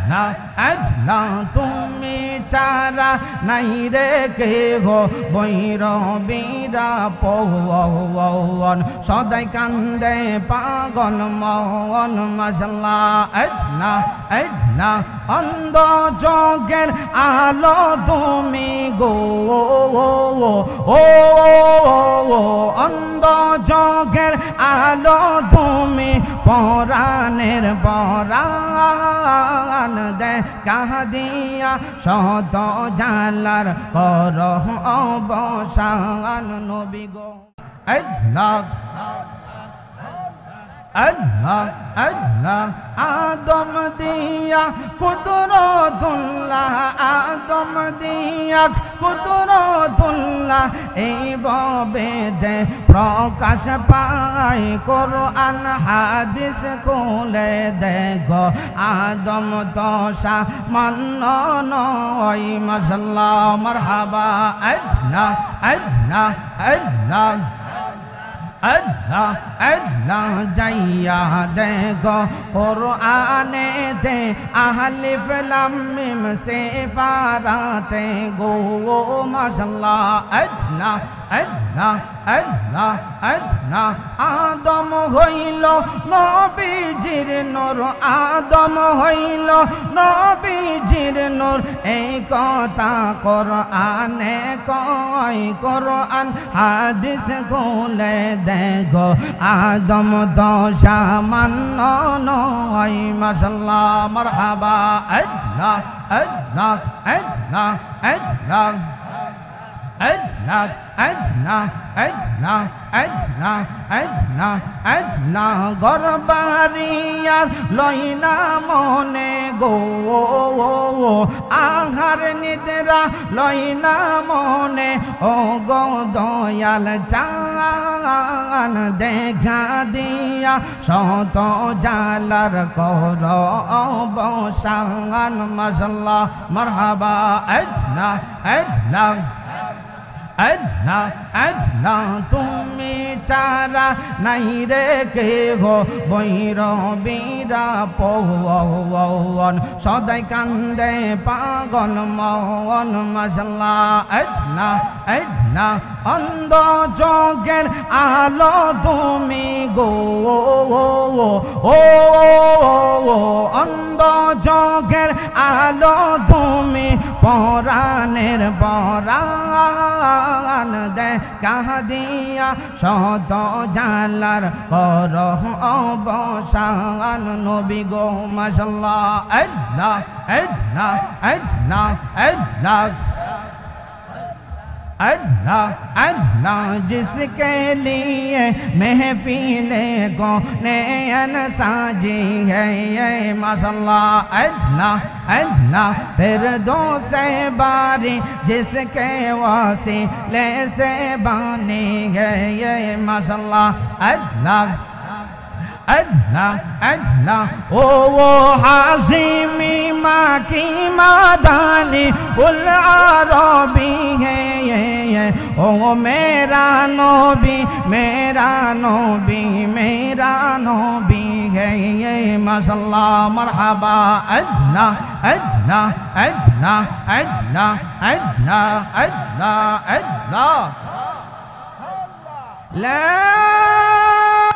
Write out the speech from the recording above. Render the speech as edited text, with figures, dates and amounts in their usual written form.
আল্লাহ আল্লাহ তুমি চারা নাই রে কেহ বৈরবীরা পৌন সদাই কান্দে পাগল মন মাশাআল্লাহ আল্লাহ আল্লাহ অন্ধ চোখের আলো তুমি গো ও অন্ধ চোখের আলো তুমি পরাণের পরাণ দেখা দিয়া শত জালার কর অবসান নবী গো আল্লাহ আল্লাহ আল্লাহ আদম দিয়া কুদরতুল্লাহ আদম দিয়া কুদরতুল্লাহ এই বেদে প্রকাশ পায় কোরআন হাদিস কোলে দেখো আদম তোষা মান্য নয় মাশাআল্লাহ মারহাবা আল্লাহ আল্লাহ আল্লাহ আল্লাহ আল্লাহ যাইয়া দেখো কোরআনে তে আলিফ লাম মিম সে ফারাতে গো মাশাআল্লাহ আল্লাহ আল্লাহ আল্লাহ আল্লাহ আদম হইল নবীজির নূর আদম হইল নবীজির নূর এই কথা কোরআনে কয় কোরআন হাদিস খুলে দেখো আদম তো সামান্য নয় মাশাআল্লাহ মারহাবা আল্লাহ আল্লাহ আল্লাহ আল্লাহ আল্লাহ আল্লাহ আল্লাহ আল্লাহ আল্লাহ আল্লাহ গরবারিয়ার লইনা মনে গো আহার নিদ্রা লইনা মনে ও গো দয়াল চান দেখা দিয়া শত জালার কর অবসান মাশাআল্লাহ মারহাবা আল্লাহ আল্লাহ আল্লাহ আল্লাহ তুমি চারা নাই রে কেহ বৈরবীরা পৌন সদাই কান্দে পাগল মন মাশাআল্লাহ আল্লাহ আল্লাহ অন্ধ চোখের আলো তুমি গো ও অন্ধ চোখের আলো তুমি পরাণের পরাণ দেখা দিয়া শত জালার কর অবসান নবী গো মাশাআল্লাহ আল্লাহ আল্লাহ আল্লাহ আল্লাহ अल्लाह अल्लाह जिसके लिए महफिले को नयन साजी है ये माशाअल्लाह अल्लाह अल्लाह फिर दो से बारी जिसके वासिले से बानी है ये माशाअल्लाह अल्लाह अल्लाह अल्लाह ओ वो हाशिमी माँ की मादानी उल आरबी है ये ओ मेरा नबी मेरा नबी मेरा नबी है ये माशाअल्लाह मरहबा अल्लाह अल्लाह अल्लाह अल्लाह अल्लाह अल्लाह अल्लाह ला